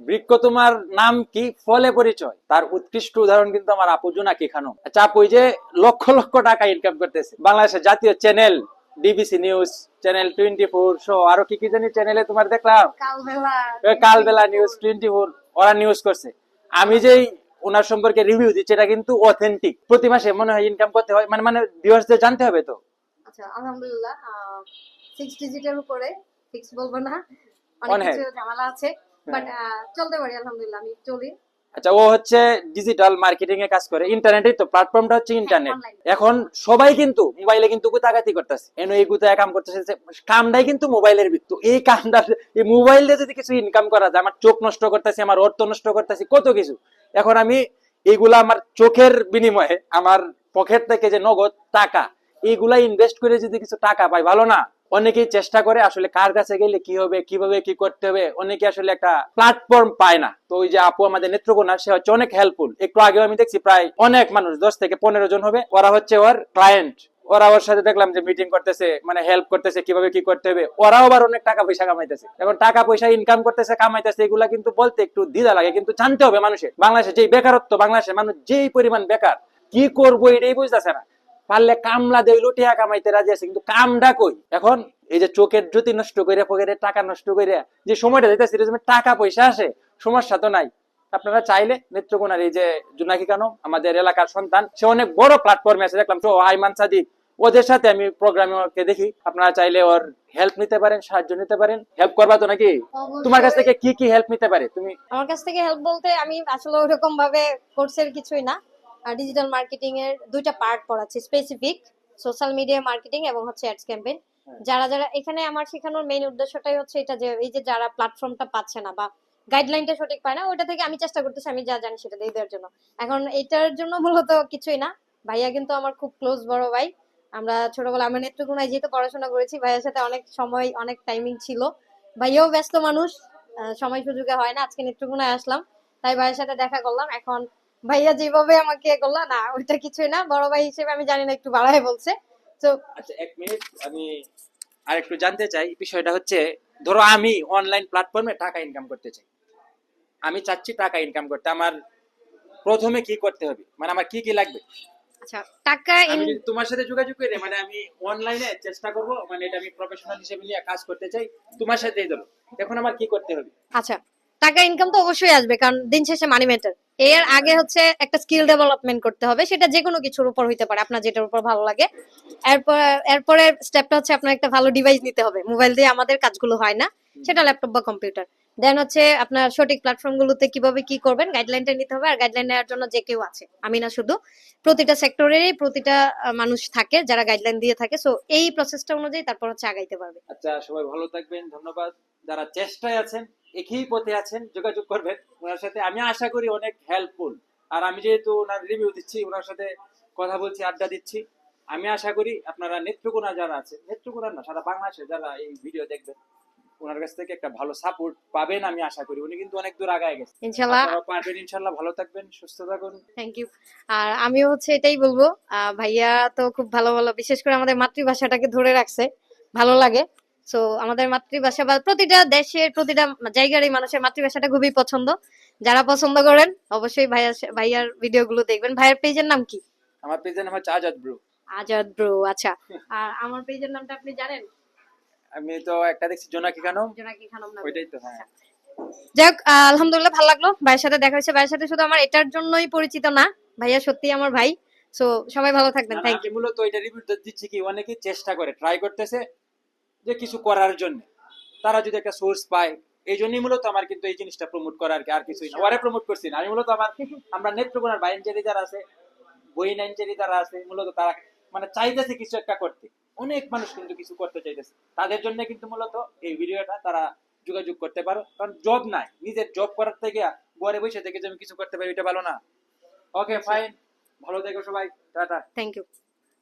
বৃক্ষ তোমার নাম কি, ফলে পরিচয়। তার উৎকৃষ্ট উদাহরণ কিন্তু আমার আপু জোনাকি খানম। আচ্ছা আপু, ওই যে লক্ষ লক্ষ টাকা ইনকাম করতেছে বাংলাদেশের জাতীয় চ্যানেল ডিবিসি নিউজ, চ্যানেল 24 সহ আরো কি কি জানি চ্যানেলে তোমার দেখলাম, কালবেলা নিউজ, 24 ওরা নিউজ করছে। আমি যেই ওনার সম্পর্কে রিভিউ দিচ্ছি এটা কিন্তু অথেন্টিক। প্রতি মাসে মনে হয় ইনকাম করতে হয়, মানে মানে ভিউয়ার্সদের জানতে হবে তো। আচ্ছা আলহামদুলিল্লাহ 6 ডিজিটের উপরে, ফিক্স বলবো না, অনেক কিছু ঝামেলা আছে, বাট চলতে পারি আলহামদুলিল্লাহ, আমি চলি। আচ্ছা, ও হচ্ছে ডিজিটাল মার্কেটিং এ কাজ করে, ইন্টারনেটে। তো প্ল্যাটফর্মটা হচ্ছে ইন্টারনেট। এখন সবাই কিন্তু মোবাইলে কিন্তু গুতাগাতি করতেছে, এনো এই গুতায় কাম করতেছে, কামটাই কিন্তু মোবাইলের ভিত্তি। এই কামটা, এই মোবাইল দিয়ে যদি কিছু ইনকাম করা যায়, আমার চোখ নষ্ট করতেছি, আমার অর্থ নষ্ট করতেছি, কত কিছু। এখন আমি এইগুলা আমার চোখের বিনিময়ে আমার পকেট থেকে যে নগদ টাকা, এইগুলা ইনভেস্ট করে যদি কিছু টাকা পাই, ভালো না? অনেকেই চেষ্টা করে আসলে কার কাছে গেলে কি হবে, কিভাবে কি করতে হবে, অনেকে আসলে একটা প্ল্যাটফর্ম পায় না। তো ওই যে আপু আমাদের নেত্রকোনা, সে হচ্ছে অনেক হেল্পফুল। একটু আগেও আমি দেখছি প্রায় অনেক মানুষ, 10 থেকে 15 জন হবে, ওরা হচ্ছে ওর ক্লায়েন্ট। ওরা ওর সাথে দেখলাম যে মিটিং করতেছে, মানে হেল্প করতেছে কিভাবে কি করতে হবে। ওরাও আবার অনেক টাকা পয়সা কামাইতেছে। এখন টাকা পয়সা ইনকাম করতেছে, কামাইতেছে, এগুলা কিন্তু বলতে একটু দ্বিধা লাগে, কিন্তু জানতে হবে মানুষের। বাংলাদেশে যেই বেকারত্ব, বাংলাদেশের মানুষ যেই পরিমাণ বেকার, কি করবো এটাই বুঝতেছে না। পারলে কামলা দেয়, লুটিয়া কামাইতে রাজি আছে, কিন্তু কামটা কই। এখন এই যে চোখের জ্যোতি নষ্ট করে, পকেটের টাকা নষ্ট করে যে সময়টা দিতেছে, টাকা পয়সা আসে, সমস্যা তো নাই। আপনারা চাইলে নেত্রকোনার এই যে জোনাকি খানম, আমাদের এলাকার সন্তান, সে অনেক বড় প্ল্যাটফর্মে আছে, দেখলাম তো আইমান সাদিক, ওদের সাথে আমি প্রোগ্রামে দেখি। আপনারা চাইলে ওর হেল্প নিতে পারেন, সাহায্য নিতে পারেন। হেল্প করবা তো নাকি? তোমার কাছ থেকে কি কি হেল্প নিতে পারে তুমি? আমার কাছ থেকে হেল্প বলতে আমি আসলে ওরকম ভাবে কোর্সের কিছুই না, ডিজিটাল মার্কেটিং এর দুইটা পার্ট পড়াচ্ছি, স্পেসিফিক সোশ্যাল মিডিয়া মার্কেটিং এবং হচ্ছে অ্যাডস ক্যাম্পেইন। যারা যারা এখানে আমার শেখানোর মেইন উদ্দেশ্যটাই হচ্ছে এটা, যে এই যে যারা প্ল্যাটফর্মটা পাচ্ছে না বা গাইডলাইনটা সঠিক পায় না, ওইটা থেকে আমি চেষ্টা করতেছি আমি যা জানি সেটা দিয়ে দেওয়ার জন্য। এখন এটার জন্য মূলত কিছুই না, ভাইয়া কিন্তু আমার খুব ক্লোজ বড় ভাই। আমরা ছোটবেলা, আমরা নেত্রকোনায় যেহেতু পড়াশোনা করেছি, ভাইয়ের সাথে অনেক সময় অনেক টাইমিং ছিল। ভাইয়াও ব্যস্ত মানুষ, সময় সুযোগে হয় না। আজকে নেত্রকোনায় আসলাম, তাই ভাইয়ের সাথে দেখা করলাম। এখন ভাইয়া যেভাবে আমাকে করলো, না ওইটা কিছুই না, বড় ভাই হিসেবে আমি জানি না একটু বাড়ায় বলছে। তো আচ্ছা, 1 মিনিট, আমি আরেকটু জানতে চাই। বিষয়টা হচ্ছে, ধরো আমি অনলাইন প্ল্যাটফর্মে টাকা ইনকাম করতে চাই, আমি চাচ্ছি টাকা ইনকাম করতে, আমার প্রথমে কি করতে হবে, মানে আমার কি কি লাগবে? আচ্ছা, টাকা আমি যদি তোমার সাথে যোগাযোগ করি, মানে আমি অনলাইনে চেষ্টা করব, মানে এটা আমি প্রফেশনাল হিসেবে নিয়ে কাজ করতে চাই তোমার সাথেই, ধরো এখন আমার কি করতে হবে? আচ্ছা, টাকা ইনকাম তো অবশ্যই আসবে, কারণ দিন শেষে মানি ম্যাটার। এর আগে হচ্ছে একটা স্কিল ডেভেলপমেন্ট করতে হবে, সেটা যে কোনো কিছুর উপর হইতে পারে, আপনার যেটার উপর ভালো লাগে। এরপরে স্টেপটা হচ্ছে আপনার একটা ভালো ডিভাইস নিতে হবে। মোবাইল দিয়ে আমাদের কাজগুলো হয় না, সেটা ল্যাপটপ বা কম্পিউটার। দেন হচ্ছে আপনার সঠিক প্ল্যাটফর্ম গুলোতে কিভাবে কি করবেন, গাইডলাইনটা নিতে হবে। আর গাইডলাইন নেওয়ার জন্য যে কেউ আছে, আমি না শুধু, প্রতিটা সেক্টরেরই প্রতিটা মানুষ থাকে যারা গাইডলাইন দিয়ে থাকে। সো এই প্রসেসটা অনুযায়ী তারপর হচ্ছে আগাইতে পারবে। আচ্ছা, সবাই ভালো থাকবেন, ধন্যবাদ। যারা চেষ্টায় আছেন, একই পথে আছেন, যোগাযোগ করবেন ওনার সাথে। আমি আশা করি অনেক হেল্পফুল। আর আমি যেহেতু ওনার রিভিউ দিচ্ছি, ওনার সাথে কথা বলছি, আড্ডা দিচ্ছি, আমি আশা করি আপনারা নেত্রকোনা যারা আছে, নেত্রকোনা না সারা বাংলাদেশে যারা এই ভিডিও দেখবেন, ওনার কাছ থেকে একটা ভালো সাপোর্ট পাবেন আমি আশা করি। উনি কিন্তু অনেক দূর আগায় গেছে, ইনশাআল্লাহ আপনারা পারবেন ইনশাআল্লাহ। ভালো থাকবেন, সুস্থ থাকুন। Thank you. আর আমিও হচ্ছে এটাই বলবো, ভাইয়া তো খুব ভালো ভালো, বিশেষ করে আমাদের মাতৃভাষাটাকে ধরে রাখছে, ভালো লাগে। সো আমাদের মাতৃভাষা বা প্রতিটা দেশের প্রতিটা জায়গারই মানুষের মাতৃভাষাটা খুবই পছন্দ। যারা পছন্দ করেন অবশ্যই ভাইয়ার ভিডিওগুলো দেখবেন। ভাইয়ার পেজের নাম কি? আমার পেজের নাম হচ্ছে আজাদ ব্রো। আজাদ ব্রো, আচ্ছা। আর আমার পেজের নামটা আপনি জানেন? আমি তো একটা দেখছি জোনাকি খানম, জোনাকি খানম নাম। ওইটাই তো। হ্যাঁ, যাক, আলহামদুলিল্লাহ ভালো লাগলো ভাইয়ের সাথে দেখা হয়েছে। ভাইয়ের সাথে শুধু আমার এটার জন্যই পরিচিত না, ভাইয়া সত্যি আমার ভাই। সো সবাই ভালো থাকবেন, থ্যাংক আমি ইউ। মূলত এটা রিভিউ দিচ্ছি কি, অনেকে চেষ্টা করে, ট্রাই করতেছে যে কিছু করার জন্য, তারা যদি একটা সোর্স পায়, এই জন্যই মূলত আমার কিন্তু এই জিনিসটা প্রমোট করা, আর কি, আর কিছুই না। ওরে প্রমোট করছি না আমি, মূলত আমরা নেত্রকোনার বাইনচারি যারা আছে, বইনাইনচারি যারা আছে, মূলত তারা মানে চাইতেছে কিছু একটা করতে। অনেক মানুষ কিন্তু কিছু করতে চাইতেছে, তাদের জন্য কিন্তু মূলত এই ভিডিওটা। তারা যোগাযোগ করতে পারো, কারণ জব নাই, নিজের জব করার থেকে ঘরে বসে থেকে যে আমি কিছু করতে পারি, এটা ভালো না? ওকে ফাইন, ভালো থেকো সবাই, টাটা। Thank you.